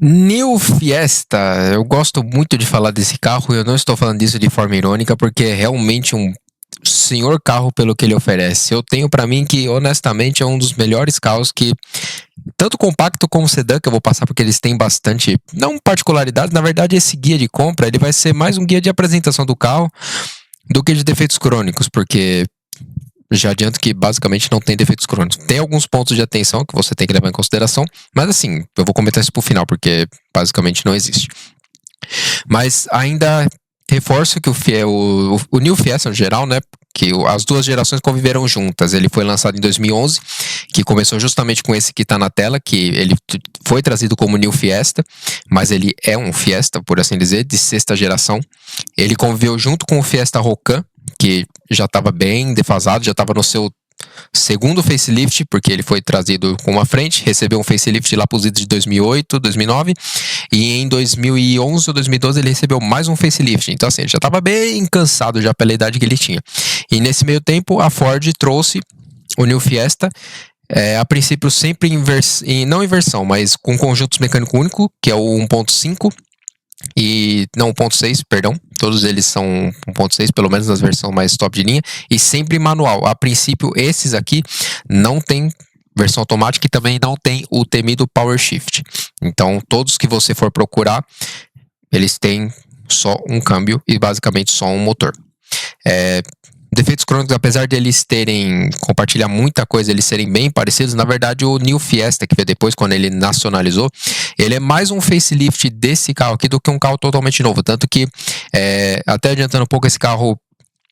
New Fiesta, eu gosto muito de falar desse carro e eu não estou falando disso de forma irônica porque é realmente um senhor carro pelo que ele oferece. Eu tenho pra mim que, honestamente, é um dos melhores carros que, tanto compacto como sedã, que eu vou passar porque eles têm bastante, não particularidades, na verdade esse guia de compra, ele vai ser mais um guia de apresentação do carro do que de defeitos crônicos, porque já adianto que basicamente não tem defeitos crônicos. Tem alguns pontos de atenção que você tem que levar em consideração, mas assim, eu vou comentar isso pro final, porque basicamente não existe. Mas ainda reforço que o New Fiesta, no geral, né, que as duas gerações conviveram juntas. Ele foi lançado em 2011, que começou justamente com esse que está na tela, que ele foi trazido como New Fiesta, mas ele é um Fiesta, por assim dizer, de sexta geração. Ele conviveu junto com o Fiesta Rocan, que já estava bem defasado, já estava no seu segundo facelift, porque ele foi trazido com uma frente, recebeu um facelift lá para os idos de 2008, 2009, e em 2011 ou 2012 ele recebeu mais um facelift. Então assim, ele já estava bem cansado já pela idade que ele tinha. E nesse meio tempo, a Ford trouxe o New Fiesta, a princípio sempre não em versão, mas com conjuntos mecânico único, que é o 1.5, e não 1.6, perdão, todos eles são 1.6, pelo menos nas versões mais top de linha, e sempre manual. A princípio, esses aqui não tem versão automática e também não tem o temido Power Shift. Então, todos que você for procurar, eles têm só um câmbio e basicamente só um motor. Defeitos crônicos, apesar de eles compartilhar muita coisa, eles serem bem parecidos, na verdade o New Fiesta, que veio depois, quando ele nacionalizou, ele é mais um facelift desse carro aqui do que um carro totalmente novo, tanto que, até adiantando um pouco, esse carro,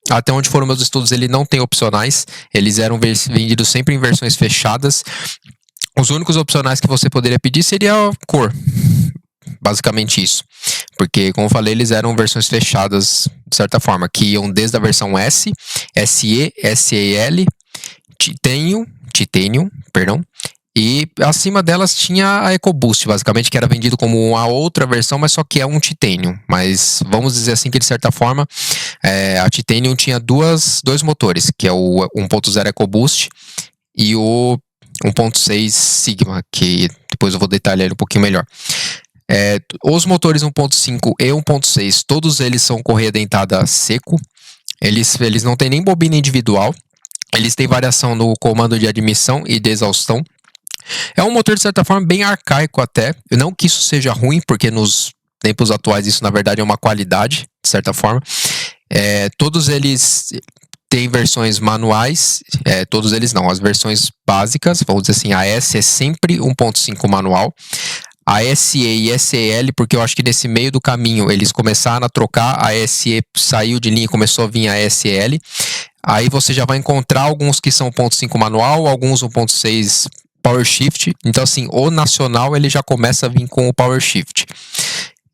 até onde foram meus estudos, ele não tem opcionais, eles eram vendidos sempre em versões fechadas. Os únicos opcionais que você poderia pedir seria a cor, basicamente isso. Porque, como eu falei, eles eram versões fechadas, de certa forma, que iam desde a versão S, SE, SEL, Titanium, perdão, e acima delas tinha a EcoBoost, basicamente, que era vendido como uma outra versão, mas só que é um Titanium. Mas vamos dizer assim que, de certa forma, a Titanium tinha dois motores, que é o 1.0 EcoBoost e o 1.6 Sigma, que depois eu vou detalhar ele um pouquinho melhor. Os motores 1.5 e 1.6, todos eles são correia dentada seco. Eles não têm nem bobina individual. Eles têm variação no comando de admissão e de exaustão. É um motor, de certa forma, bem arcaico até. Não que isso seja ruim, porque nos tempos atuais isso, na verdade, é uma qualidade, de certa forma. Todos eles têm versões manuais, todos eles não. As versões básicas, vamos dizer assim, a S é sempre 1.5 manual. A SE e SEL, porque eu acho que nesse meio do caminho eles começaram a trocar, a SE saiu de linha e começou a vir a SL. Aí você já vai encontrar alguns que são 1.5 manual, alguns 1.6 Power Shift. Então assim, o nacional ele já começa a vir com o Power Shift.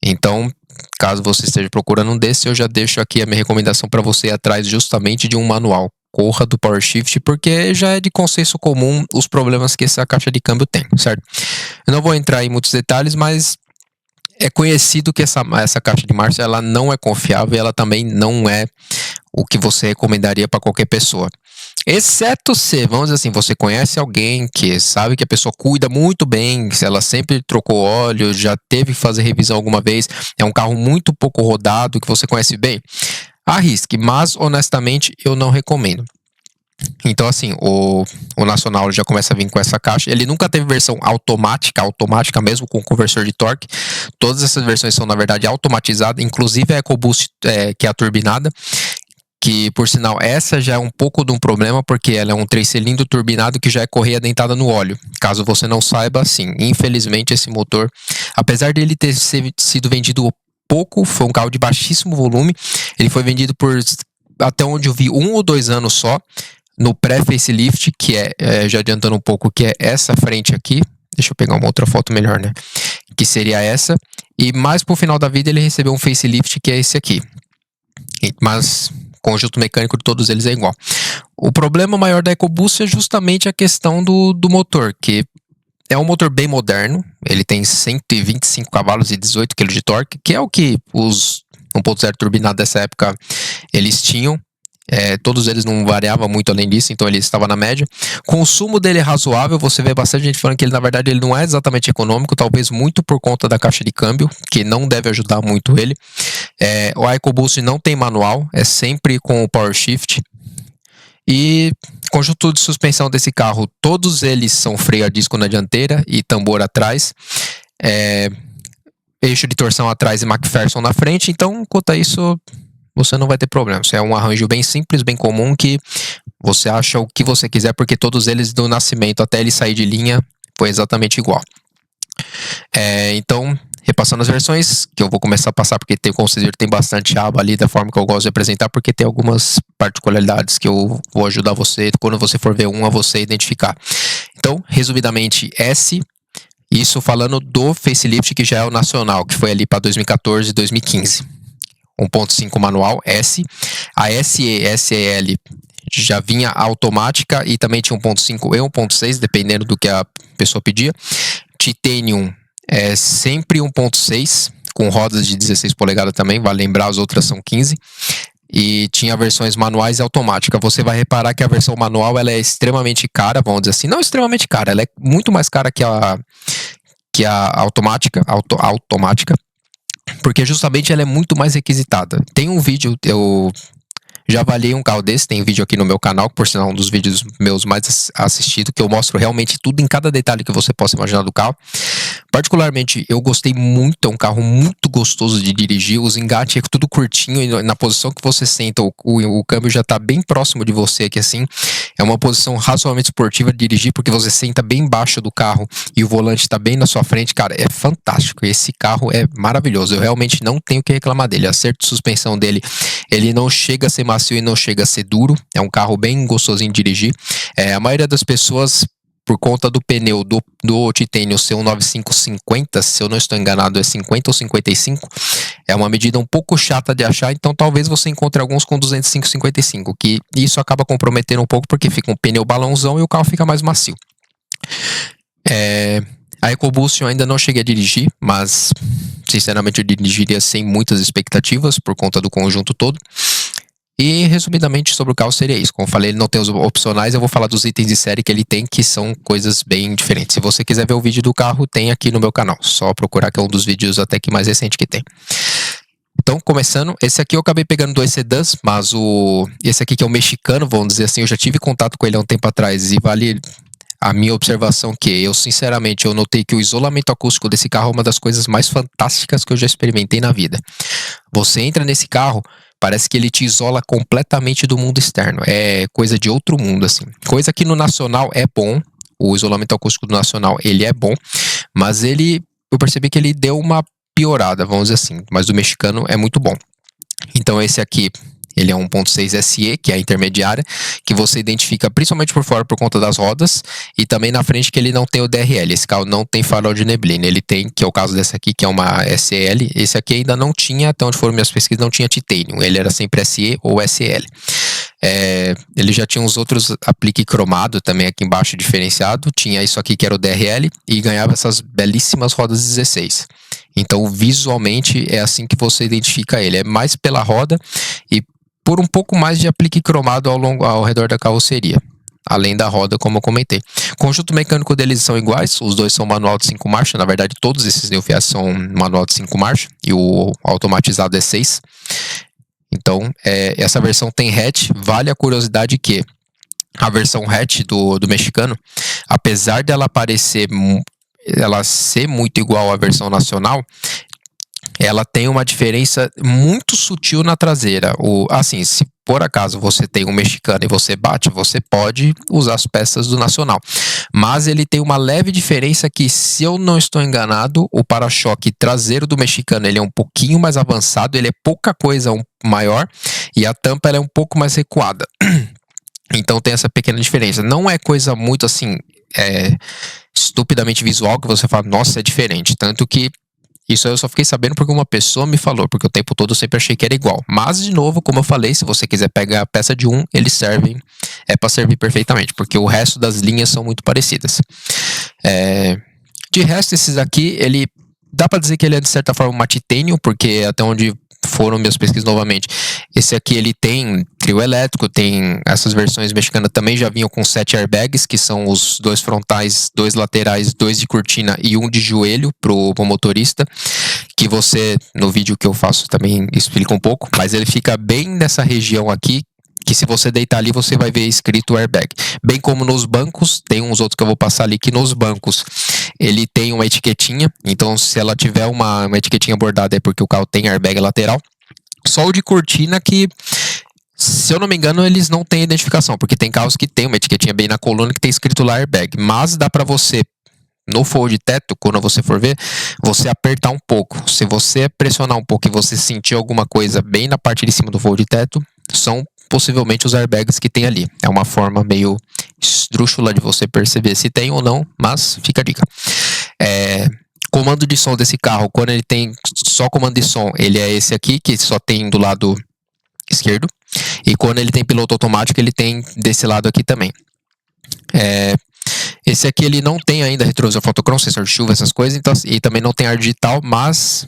Então, caso você esteja procurando um desse, eu já deixo aqui a minha recomendação para você ir atrás justamente de um manual. Corra do Power Shift, porque já é de consenso comum os problemas que essa caixa de câmbio tem, certo? Eu não vou entrar em muitos detalhes, mas é conhecido que essa caixa de marcha ela não é confiável e ela também não é o que você recomendaria para qualquer pessoa. Exceto se, vamos dizer assim, você conhece alguém que sabe que a pessoa cuida muito bem, se ela sempre trocou óleo, já teve que fazer revisão alguma vez, é um carro muito pouco rodado, que você conhece bem, arrisque, mas honestamente eu não recomendo. Então assim, o Nacional já começa a vir com essa caixa, ele nunca teve versão automática mesmo, com conversor de torque. Todas essas versões são na verdade automatizadas, inclusive a EcoBoost, que é a turbinada, que por sinal essa já é um pouco de um problema, porque ela é um 3 cilindro turbinado que já é correia dentada no óleo. Caso você não saiba, sim, infelizmente esse motor, apesar de ele ter sido vendido pouco, foi um carro de baixíssimo volume, ele foi vendido por, até onde eu vi, 1 ou 2 anos só, no pré-facelift, que já adiantando um pouco, que é essa frente aqui. Deixa eu pegar uma outra foto melhor, né? Que seria essa. E mais pro final da vida ele recebeu um facelift, que é esse aqui. Mas o conjunto mecânico de todos eles é igual. O problema maior da EcoBoost é justamente a questão do motor, que é um motor bem moderno. Ele tem 125 cavalos e 18 kg de torque, que é o que os 1.0 turbinado dessa época eles tinham. Todos eles não variavam muito além disso, então ele estava na média. Consumo dele é razoável, você vê bastante gente falando que ele, na verdade, ele não é exatamente econômico, talvez muito por conta da caixa de câmbio, que não deve ajudar muito ele. O EcoBoost não tem manual, é sempre com o Power Shift. E conjunto de suspensão desse carro, todos eles são freio a disco na dianteira e tambor atrás. Eixo de torção atrás e McPherson na frente, então quanto a isso você não vai ter problema. Isso é um arranjo bem simples, bem comum, que você acha o que você quiser, porque todos eles do nascimento até ele sair de linha foi exatamente igual. Então, repassando as versões, que eu vou começar a passar, porque como vocês viram, tem bastante aba ali da forma que eu gosto de apresentar, porque tem algumas particularidades que eu vou ajudar você, quando você for ver a você identificar. Então, resumidamente, S, isso falando do facelift, que já é o nacional, que foi ali para 2014 e 2015. 1.5 manual, S. A SE, SEL já vinha automática e também tinha 1.5 e 1.6, dependendo do que a pessoa pedia. Titanium é sempre 1.6, com rodas de 16 polegadas também, vale lembrar, as outras são 15. E tinha versões manuais e automática. Você vai reparar que a versão manual ela é extremamente cara, vamos dizer assim. Não extremamente cara, ela é muito mais cara que a automática, porque justamente ela é muito mais requisitada. Tem um vídeo, eu já avaliei um carro desse, tem um vídeo aqui no meu canal, que por sinal é um dos vídeos meus mais assistidos, que eu mostro realmente tudo em cada detalhe que você possa imaginar do carro. Particularmente, eu gostei muito, é um carro muito gostoso de dirigir, os engates é tudo curtinho, e na posição que você senta, o câmbio já está bem próximo de você aqui assim. É uma posição razoavelmente esportiva de dirigir, porque você senta bem embaixo do carro e o volante está bem na sua frente, cara, é fantástico. Esse carro é maravilhoso, eu realmente não tenho o que reclamar dele. Acerto de suspensão dele, ele não chega a ser macio e não chega a ser duro, é um carro bem gostosinho de dirigir. A maioria das pessoas, por conta do pneu do Titanium ser um 9550, se eu não estou enganado é 50 ou 55, é uma medida um pouco chata de achar, então talvez você encontre alguns com 205/55, que isso acaba comprometendo um pouco porque fica um pneu balãozão e o carro fica mais macio. A EcoBoost eu ainda não cheguei a dirigir, mas sinceramente eu dirigiria sem muitas expectativas por conta do conjunto todo. E resumidamente sobre o carro seria isso. Como eu falei, ele não tem os opcionais, eu vou falar dos itens de série que ele tem, que são coisas bem diferentes. Se você quiser ver o vídeo do carro, tem aqui no meu canal. Só procurar, que é um dos vídeos até que mais recente que tem. Então, começando, esse aqui eu acabei pegando dois sedãs, mas esse aqui que é o mexicano, vamos dizer assim, eu já tive contato com ele há um tempo atrás e vale a minha observação que eu, sinceramente, eu notei que o isolamento acústico desse carro é uma das coisas mais fantásticas que eu já experimentei na vida. Você entra nesse carro, parece que ele te isola completamente do mundo externo. É coisa de outro mundo, assim. Coisa que no Nacional é bom. O isolamento acústico do Nacional, ele é bom. Mas eu percebi que ele deu uma piorada, vamos dizer assim. Mas do mexicano é muito bom. Então esse aqui, ele é 1.6 SE, que é a intermediária, que você identifica principalmente por fora por conta das rodas, e também na frente que ele não tem o DRL. Esse carro não tem farol de neblina, ele tem, que é o caso dessa aqui, que é uma SEL. Esse aqui ainda não tinha, até onde foram minhas pesquisas, não tinha Titanium, ele era sempre SE ou SL. Ele já tinha uns outros aplique cromado também aqui embaixo diferenciado, tinha isso aqui que era o DRL e ganhava essas belíssimas rodas 16. Então visualmente é assim que você identifica ele, é mais pela roda e por um pouco mais de aplique cromado ao redor da carroceria, além da roda, como eu comentei. Conjunto mecânico deles são iguais, os dois são manual de 5 marchas, na verdade todos esses New Fiat são manual de 5 marchas e o automatizado é 6. Então, essa versão tem hatch. Vale a curiosidade que a versão hatch do mexicano, apesar dela ela ser muito igual à versão nacional, ela tem uma diferença muito sutil na traseira. Assim, se por acaso você tem um mexicano e você bate, você pode usar as peças do nacional. Mas ele tem uma leve diferença que, se eu não estou enganado, o para-choque traseiro do mexicano ele é um pouquinho mais avançado, ele é pouca coisa maior, e a tampa ela é um pouco mais recuada. Então tem essa pequena diferença. Não é coisa muito assim, estupidamente visual, que você fala, nossa, é diferente. Tanto que isso eu só fiquei sabendo porque uma pessoa me falou, porque o tempo todo eu sempre achei que era igual. Mas, de novo, como eu falei, se você quiser pegar a peça de um, eles servem, para servir perfeitamente, porque o resto das linhas são muito parecidas. De resto, esses aqui, ele dá pra dizer que ele é de certa forma uma Titanium, porque até onde foram minhas pesquisas novamente, esse aqui ele tem trio elétrico, tem essas versões mexicanas também já vinham com 7 airbags, que são os 2 frontais, 2 laterais, 2 de cortina e 1 de joelho pro motorista, que você, no vídeo que eu faço também explica um pouco, mas ele fica bem nessa região aqui, que se você deitar ali, você vai ver escrito airbag. Bem como nos bancos, tem uns outros que eu vou passar ali, que nos bancos ele tem uma etiquetinha, então se ela tiver uma etiquetinha bordada é porque o carro tem airbag lateral. Só o de cortina que, se eu não me engano, eles não têm identificação, porque tem carros que tem uma etiquetinha bem na coluna que tem escrito lá airbag, mas dá pra você, no forro de teto, quando você for ver, você apertar um pouco. Se você pressionar um pouco e você sentir alguma coisa bem na parte de cima do forro de teto, são possivelmente os airbags que tem ali. É uma forma meio esdrúxula de você perceber se tem ou não, mas fica a dica. Comando de som desse carro, quando ele tem só comando de som, ele é esse aqui, que só tem do lado esquerdo. E quando ele tem piloto automático, ele tem desse lado aqui também. Esse aqui ele não tem ainda retrovisor fotocrom, sensor de chuva, essas coisas, então, e também não tem ar digital, mas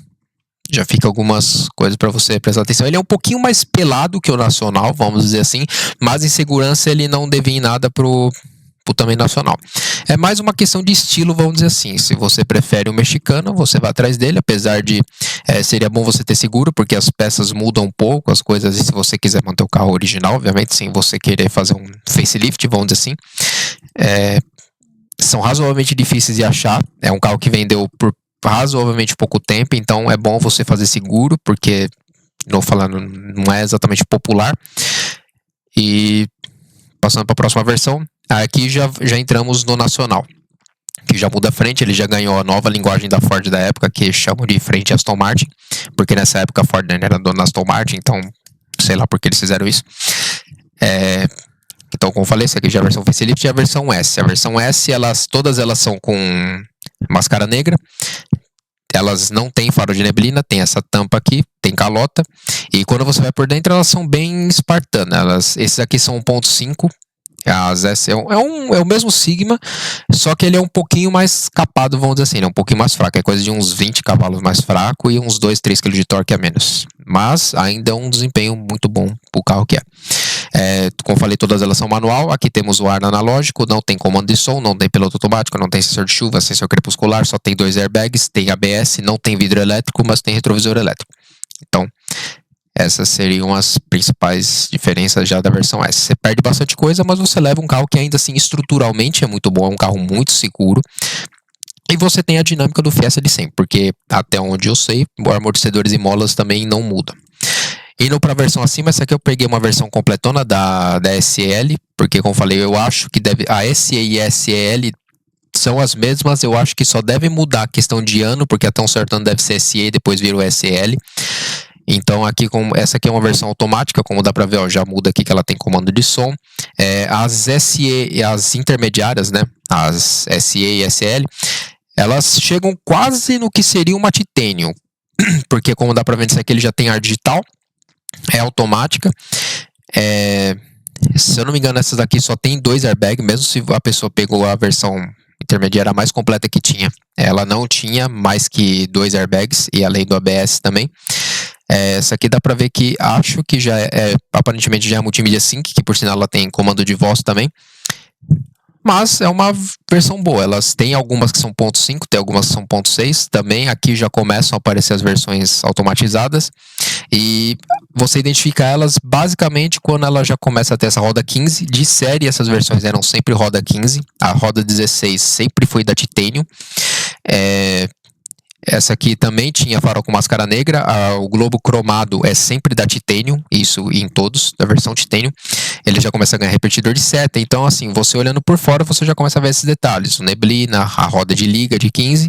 já fica algumas coisas para você prestar atenção. Ele é um pouquinho mais pelado que o nacional, vamos dizer assim, mas em segurança ele não devia em nada pro também nacional. É mais uma questão de estilo, vamos dizer assim. Se você prefere o mexicano, você vai atrás dele, apesar de seria bom você ter seguro, porque as peças mudam um pouco, as coisas, e se você quiser manter o carro original, obviamente, sem você querer fazer um facelift, vamos dizer assim, são razoavelmente difíceis de achar. É um carro que vendeu por razoavelmente pouco tempo, então é bom você fazer seguro, porque, não falando, não é exatamente popular. E passando para a próxima versão, aqui já entramos no nacional, que já muda a frente. Ele já ganhou a nova linguagem da Ford da época, que chamam de frente Aston Martin, porque nessa época a Ford era dona da Aston Martin, então sei lá por que eles fizeram isso. Então, como eu falei, essa aqui já é a versão facelift e a versão S. A versão S, todas elas são com máscara negra. Elas não têm faro de neblina, tem essa tampa aqui, tem calota. E quando você vai por dentro, elas são bem espartanas. Esses aqui são 1.5. As S é o mesmo Sigma, só que ele é um pouquinho mais capado, vamos dizer assim, né? Um pouquinho mais fraco. É coisa de uns 20 cavalos mais fraco e uns 2, 3 kg de torque a menos. Mas ainda é um desempenho muito bom pro carro que é. Como falei, todas elas são manual. Aqui temos o ar analógico, não tem comando de som, não tem piloto automático, não tem sensor de chuva, sensor crepuscular, só tem 2 airbags, tem ABS, não tem vidro elétrico, mas tem retrovisor elétrico. Então, essas seriam as principais diferenças já da versão S. Você perde bastante coisa, mas você leva um carro que ainda assim estruturalmente é muito bom, é um carro muito seguro. E você tem a dinâmica do Fiesta de sempre, porque até onde eu sei, amortecedores e molas também não mudam. Indo para a versão acima, essa aqui eu peguei uma versão completona da SEL, porque como falei, eu acho que a SE e a SEL são as mesmas, eu acho que só deve mudar a questão de ano, porque até um certo ano deve ser SE e depois vira o SEL. Então aqui, essa aqui é uma versão automática, como dá para ver, ó, já muda aqui que ela tem comando de som. As SE e as intermediárias, né, as SE e SL, elas chegam quase no que seria uma Titanium, porque como dá para ver, essa aqui ele já tem ar digital, é automática. Se eu não me engano, essas daqui só tem 2 airbags, mesmo se a pessoa pegou a versão intermediária mais completa que tinha. Ela não tinha mais que 2 airbags, e além do ABS também. Essa aqui dá pra ver que acho que já aparentemente já é multimídia Sync, que por sinal ela tem comando de voz também. Mas é uma versão boa. Elas têm algumas que são 0.5, tem algumas que são 0.6 também. Aqui já começam a aparecer as versões automatizadas. E você identifica elas basicamente quando ela já começa a ter essa roda 15. De série, essas versões eram sempre roda 15. A roda 16 sempre foi da Titanium. Essa aqui também tinha farol com máscara negra. O globo cromado é sempre da Titanium, isso em todos, da versão Titanium. Ele já começa a ganhar repetidor de seta. Então, assim, você olhando por fora, você já começa a ver esses detalhes. O neblina, a roda de liga de 15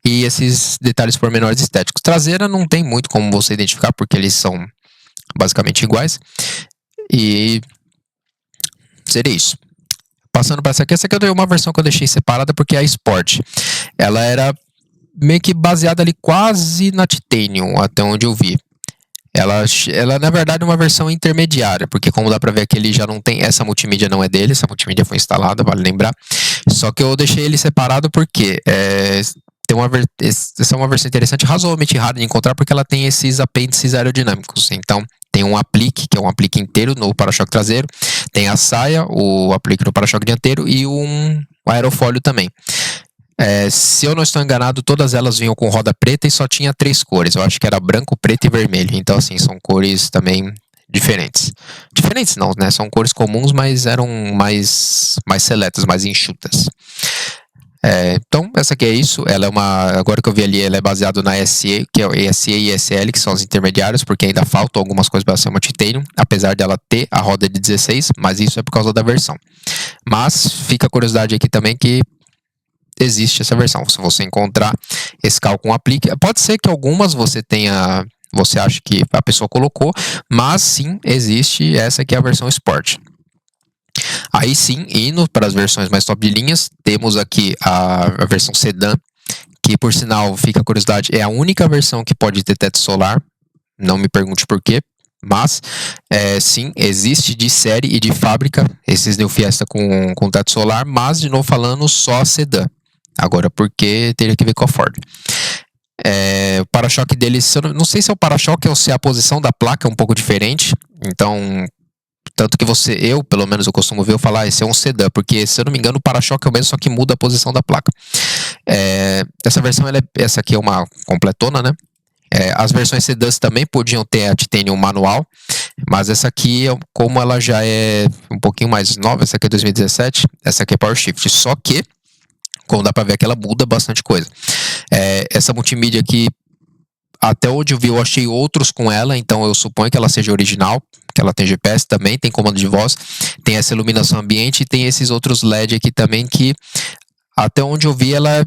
e esses detalhes pormenores estéticos. Traseira não tem muito como você identificar, porque eles são basicamente iguais. E seria isso. Passando para essa aqui eu dei uma versão que eu deixei separada, porque é a Sport. Ela era meio que baseada ali quase na Titanium, até onde eu vi. Ela na verdade é uma versão intermediária, porque como dá pra ver aqui, ele já não tem, essa multimídia não é dele, essa multimídia foi instalada, vale lembrar. Só que eu deixei ele separado porque essa é uma versão interessante, razoavelmente rara de encontrar, porque ela tem esses apêndices aerodinâmicos. Então, Tem um aplique, que é um aplique inteiro no para-choque traseiro. Tem a saia, o aplique no para-choque dianteiro e um aerofólio também. Se eu não estou enganado, todas elas vinham com roda preta e só tinha 3 cores. Eu acho que era branco, preto e vermelho. Então, assim, são cores também diferentes. Diferentes não, né? São cores comuns, mas eram mais seletas, mais enxutas. Então, essa aqui é isso. Ela é agora que eu vi ali, ela é baseada na SE, que é o ESE e SL, que são as intermediárias, porque ainda faltam algumas coisas para ser uma Titanium, apesar dela ter a roda de 16, mas isso é por causa da versão. Mas fica a curiosidade aqui também que existe essa versão. Se você encontrar esse carro com aplique, pode ser que algumas você acha que a pessoa colocou, mas sim, existe essa que é a versão Sport. Aí sim, indo para as versões mais top de linhas, temos aqui a versão sedã, que por sinal, fica a curiosidade, é a única versão que pode ter teto solar, não me pergunte por quê, mas sim, existe de série e de fábrica esses New Fiesta com teto solar, mas de novo falando, só sedã. Agora, porque teria que ver com a Ford. O para-choque deles, não sei se é o para-choque ou se é a posição da placa é um pouco diferente, então... Tanto que eu, pelo menos, eu costumo ver eu falar, esse é um sedã, porque, se eu não me engano, o para-choque é o mesmo, só que muda a posição da placa. Essa versão, essa aqui é uma completona, né? As versões sedãs também podiam ter a Titanium manual, mas essa aqui, como ela já é um pouquinho mais nova, essa aqui é 2017, essa aqui é Power Shift, só que, como dá pra ver que ela muda bastante coisa. Essa multimídia aqui, até onde eu vi, eu achei outros com ela, então eu suponho que ela seja original, que ela tem GPS também, tem comando de voz, tem essa iluminação ambiente e tem esses outros LED aqui também que, até onde eu vi, ela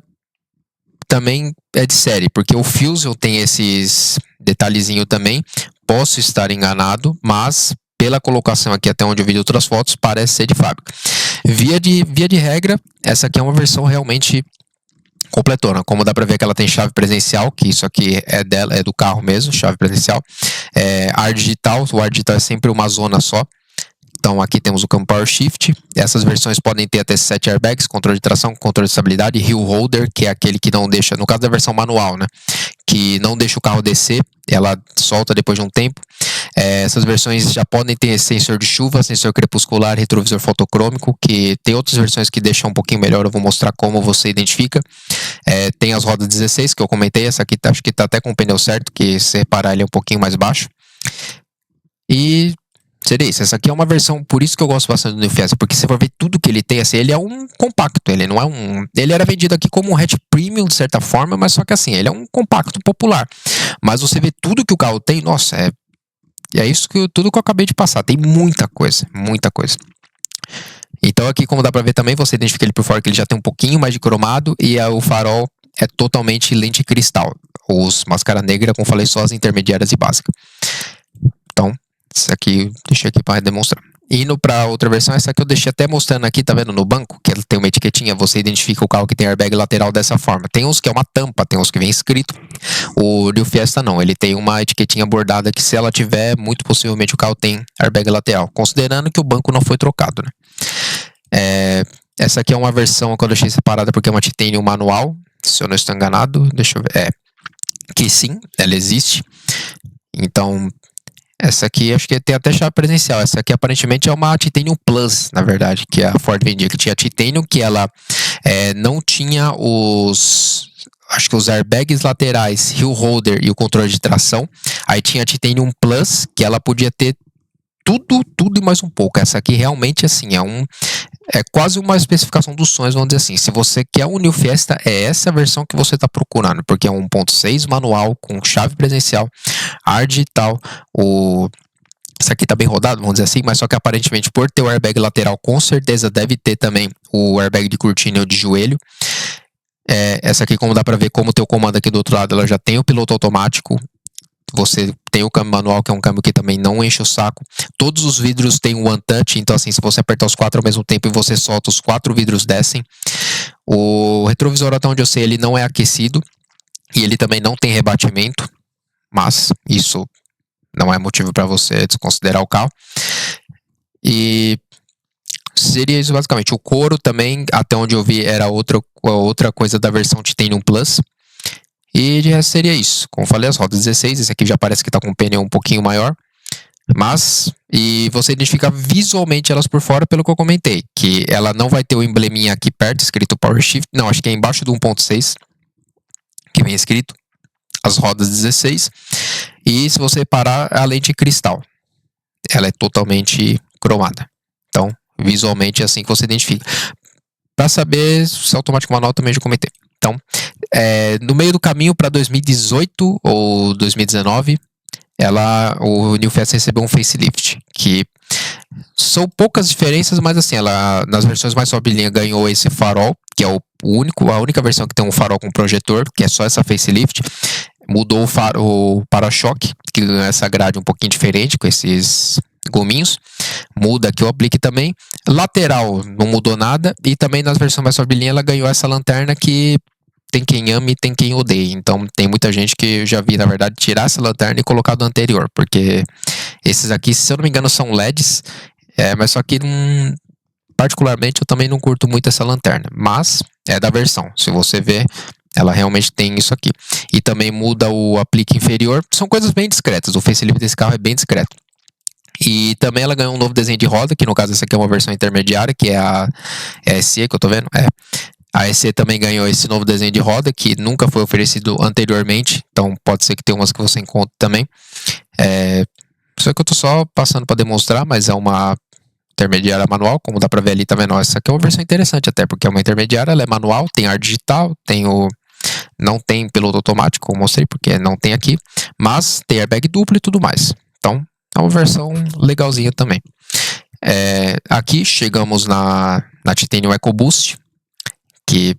também é de série, porque o Fusion tem esses detalhezinhos também, posso estar enganado, mas pela colocação aqui, até onde eu vi de outras fotos, parece ser de fábrica. Via de regra, essa aqui é uma versão realmente completona, como dá pra ver que ela tem chave presencial, que isso aqui é dela, é do carro mesmo, chave presencial, ar digital, o ar digital é sempre uma zona só, então aqui temos o câmbio Power Shift, essas versões podem ter até 7 airbags, controle de tração, controle de estabilidade, hill holder, que é aquele que não deixa, no caso da versão manual, né, que não deixa o carro descer, ela solta depois de um tempo. Essas versões já podem ter sensor de chuva, sensor crepuscular, retrovisor fotocrômico, que tem outras versões que deixam um pouquinho melhor, eu vou mostrar como você identifica. Tem as rodas 16, que eu comentei, essa aqui acho que tá até com o pneu certo, que se reparar ele é um pouquinho mais baixo. E seria isso, essa aqui é uma versão, por isso que eu gosto bastante do New Fiesta, porque você vai ver tudo que ele tem, assim, ele é um compacto, ele não é ele era vendido aqui como um hatch premium, de certa forma, mas só que assim, ele é um compacto popular, mas você vê tudo que o carro tem, nossa, é isso tudo que eu acabei de passar, tem muita coisa, muita coisa. Então aqui, como dá pra ver também, você identifica ele por fora que ele já tem um pouquinho mais de cromado e o farol é totalmente lente cristal, os máscara negra, como falei, só as intermediárias e básica. Então, essa aqui, deixei aqui para demonstrar. Indo para outra versão, essa aqui eu deixei até mostrando aqui, tá vendo no banco, que ele tem uma etiquetinha, você identifica o carro que tem airbag lateral dessa forma. Tem uns que é uma tampa, tem uns que vem escrito. O New Fiesta não, ele tem uma etiquetinha bordada que, se ela tiver, muito possivelmente o carro tem airbag lateral, considerando que o banco não foi trocado, né? Essa aqui é uma versão que eu deixei separada porque é uma Titanium manual, se eu não estou enganado, deixa eu ver, que sim, ela existe. Então, essa aqui acho que tem até chave presencial. Essa aqui aparentemente é uma Titanium Plus, na verdade, que a Ford vendia, que tinha a Titanium, que ela não tinha acho que os airbags laterais, hill holder e o controle de tração. Aí tinha a Titanium Plus, que ela podia ter tudo e mais um pouco. Essa aqui realmente, assim, é quase uma especificação dos sonhos, vamos dizer assim. Se você quer um New Fiesta, é essa versão que você está procurando, porque é um 1.6 manual, com chave presencial, ar digital, esse aqui tá bem rodado, vamos dizer assim, mas só que aparentemente, por ter o airbag lateral, com certeza deve ter também o airbag de cortina ou de joelho. Essa aqui, como dá pra ver, como tem o comando aqui do outro lado, ela já tem o piloto automático. Você tem o câmbio manual, que é um câmbio que também não enche o saco. Todos os vidros têm um One Touch, então assim, se você apertar os 4 ao mesmo tempo e você solta, os 4 vidros descem. O retrovisor, até onde eu sei, ele não é aquecido e ele também não tem rebatimento, mas isso não é motivo para você desconsiderar o carro. E seria isso basicamente. O couro também, até onde eu vi, era outra coisa da versão Titanium Plus. E de resto seria isso. Como falei, as rodas 16, esse aqui já parece que tá com um pneu um pouquinho maior. Mas, e você identifica visualmente elas por fora, pelo que eu comentei, que ela não vai ter o embleminha aqui perto, escrito Power Shift, não, acho que é embaixo do 1.6, que vem escrito, as rodas 16, e se você parar, a lente cristal, ela é totalmente cromada. Então, visualmente é assim que você identifica. Para saber se é automático manual, também já comentei. Então, no meio do caminho para 2018 ou 2019, o New Fiesta recebeu um facelift, que são poucas diferenças, mas assim, ela nas versões mais sobe de linha ganhou esse farol, que é a única versão que tem um farol com projetor, que é só essa facelift. Mudou o para-choque, que ganhou essa grade um pouquinho diferente, com esses gominhos. Muda aqui o aplique também. Lateral não mudou nada, e também nas versões mais sobe de linha ela ganhou essa lanterna que tem quem ama e tem quem odeia. Então tem muita gente que eu já vi, na verdade, tirar essa lanterna e colocar do anterior, porque esses aqui, se eu não me engano, são LEDs, mas só que particularmente eu também não curto muito essa lanterna, mas é da versão. Se você ver, ela realmente tem isso aqui. E também muda o aplique inferior. São coisas bem discretas. O facelift desse carro é bem discreto. E também ela ganhou um novo desenho de roda, que no caso essa aqui é uma versão intermediária, que é a SE, que eu tô vendo. A SE também ganhou esse novo desenho de roda, que nunca foi oferecido anteriormente. Então pode ser que tenha umas que você encontre também. Isso aqui eu tô só passando para demonstrar, mas é uma intermediária manual, como dá para ver ali, tá vendo? Essa aqui é uma versão interessante até, porque é uma intermediária, ela é manual, tem ar digital, não tem piloto automático, como eu mostrei, porque não tem aqui, mas tem airbag duplo e tudo mais. Então, é uma versão legalzinha também. Aqui chegamos na Titanium EcoBoost, que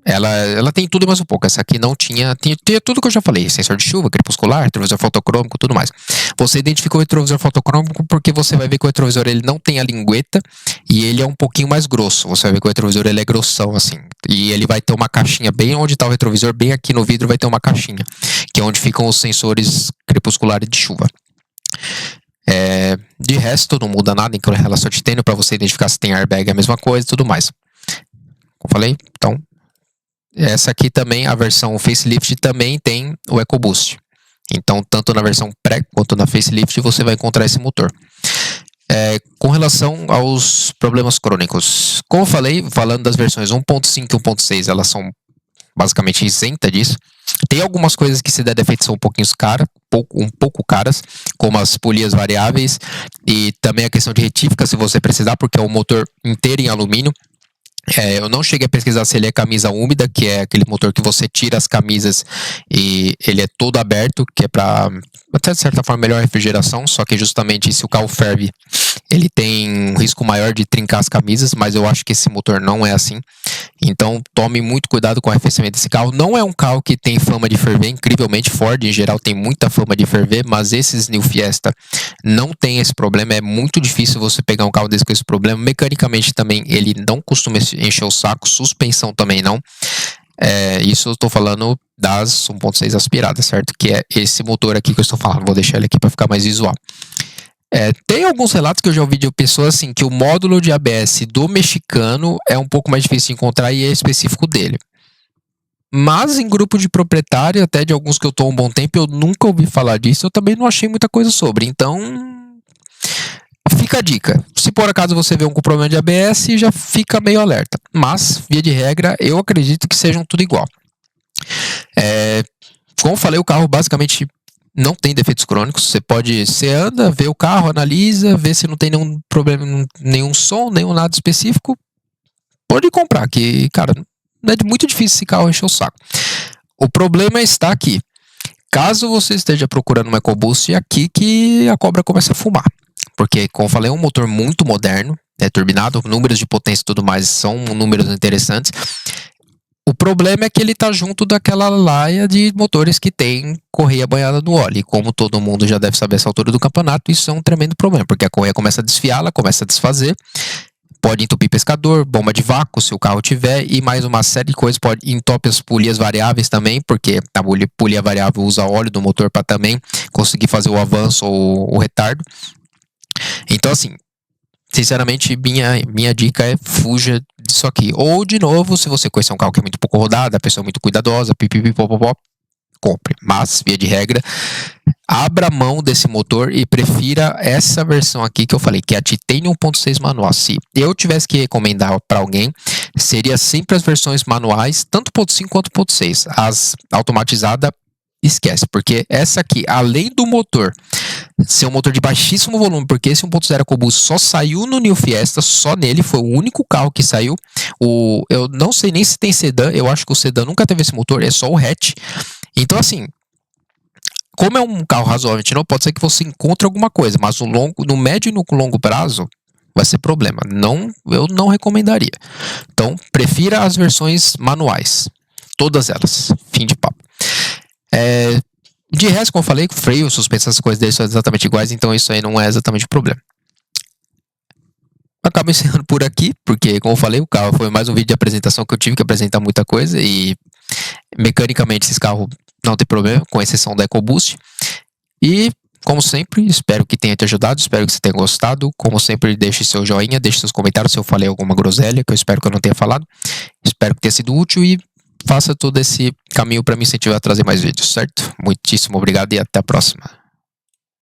ela tem tudo e mais um pouco. Essa aqui não tinha tudo que eu já falei: sensor de chuva, crepuscular, retrovisor fotocrômico, tudo mais. Você identificou o retrovisor fotocrômico porque você vai ver que o retrovisor ele não tem a lingueta e ele é um pouquinho mais grosso. Você vai ver que o retrovisor ele é grossão assim, e ele vai ter uma caixinha bem onde está o retrovisor, bem aqui no vidro vai ter uma caixinha, que é onde ficam os sensores crepusculares de chuva. De resto não muda nada em relação ao titânio, para você identificar se tem airbag é a mesma coisa e tudo mais. Como eu falei, então essa aqui também, a versão facelift, também tem o EcoBoost. Então, tanto na versão pré quanto na facelift, você vai encontrar esse motor. Com relação aos problemas crônicos, como eu falei, falando das versões 1.5 e 1.6, elas são basicamente isentas disso. Tem algumas coisas que, se der defeito, são um pouco caras, como as polias variáveis e também a questão de retífica, se você precisar, porque é um motor inteiro em alumínio. Eu não cheguei a pesquisar se ele é camisa úmida, que é aquele motor que você tira as camisas e ele é todo aberto, que é para, até de certa forma, melhor refrigeração, só que justamente se o carro ferve, ele tem um risco maior de trincar as camisas, mas eu acho que esse motor não é assim. Então tome muito cuidado com o arrefecimento desse carro. Não é um carro que tem fama de ferver, incrivelmente. Ford em geral tem muita fama de ferver, mas esses New Fiesta não tem esse problema. É muito difícil você pegar um carro desse com esse problema. Mecanicamente também ele não costuma encher o saco, suspensão também não. Isso eu estou falando das 1.6 aspiradas, certo? Que é esse motor aqui que eu estou falando. Vou deixar ele aqui para ficar mais visual. Tem alguns relatos que eu já ouvi de pessoas assim, que o módulo de ABS do mexicano é um pouco mais difícil de encontrar e é específico dele. Mas em grupo de proprietário, até de alguns que eu estou há um bom tempo, eu nunca ouvi falar disso, eu também não achei muita coisa sobre. Então, fica a dica. Se por acaso você vê um com problema de ABS, já fica meio alerta. Mas, via de regra, eu acredito que sejam tudo igual. Como eu falei, o carro basicamente não tem defeitos crônicos. Você anda, vê o carro, analisa, vê se não tem nenhum problema, nenhum som, nenhum nada específico. Pode comprar, que, cara, não é muito difícil esse carro encher o saco. O problema está aqui. Caso você esteja procurando uma EcoBoost, é aqui que a cobra começa a fumar. Porque, como eu falei, é um motor muito moderno, turbinado, números de potência e tudo mais são números interessantes. O problema é que ele está junto daquela laia de motores que tem correia banhada no óleo. E como todo mundo já deve saber essa altura do campeonato, isso é um tremendo problema, porque a correia começa a desfiar, ela começa a desfazer, pode entupir pescador, bomba de vácuo, se o carro tiver, e mais uma série de coisas, pode entupir as polias variáveis também, porque a polia variável usa óleo do motor para também conseguir fazer o avanço ou o retardo. Então, assim, sinceramente, minha dica é fuja disso aqui. Ou, de novo, se você conhecer um carro que é muito pouco rodado, a pessoa é muito cuidadosa, pipipipopopó, compre. Mas, via de regra, abra mão desse motor e prefira essa versão aqui que eu falei, que é a Titanium 1.6 manual. Se eu tivesse que recomendar para alguém, seria sempre as versões manuais, tanto 1.5 quanto 1.6. As automatizadas, esquece, porque essa aqui, além do motor ser um motor de baixíssimo volume, porque esse 1.0 EcoBoost só saiu no New Fiesta, só nele, foi o único carro que saiu. Eu não sei nem se tem sedã, eu acho que o sedã nunca teve esse motor, é só o hatch. Então assim, como é um carro razoavelmente novo, pode ser que você encontre alguma coisa, mas no médio e no longo prazo vai ser problema. Eu não recomendaria. Então, prefira as versões manuais. Todas elas. Fim de papo. De resto, como eu falei, freio, suspensão, essas coisas deles são exatamente iguais, então isso aí não é exatamente o problema. Acabo encerrando por aqui, porque, como eu falei, o carro foi mais um vídeo de apresentação que eu tive que apresentar muita coisa e mecanicamente esse carro não tem problema, com exceção da EcoBoost. E, como sempre, espero que tenha te ajudado, espero que você tenha gostado. Como sempre, deixe seu joinha, deixe seus comentários se eu falei alguma groselha, que eu espero que eu não tenha falado. Espero que tenha sido útil e faça todo esse caminho para me incentivar a trazer mais vídeos, certo? Muitíssimo obrigado e até a próxima.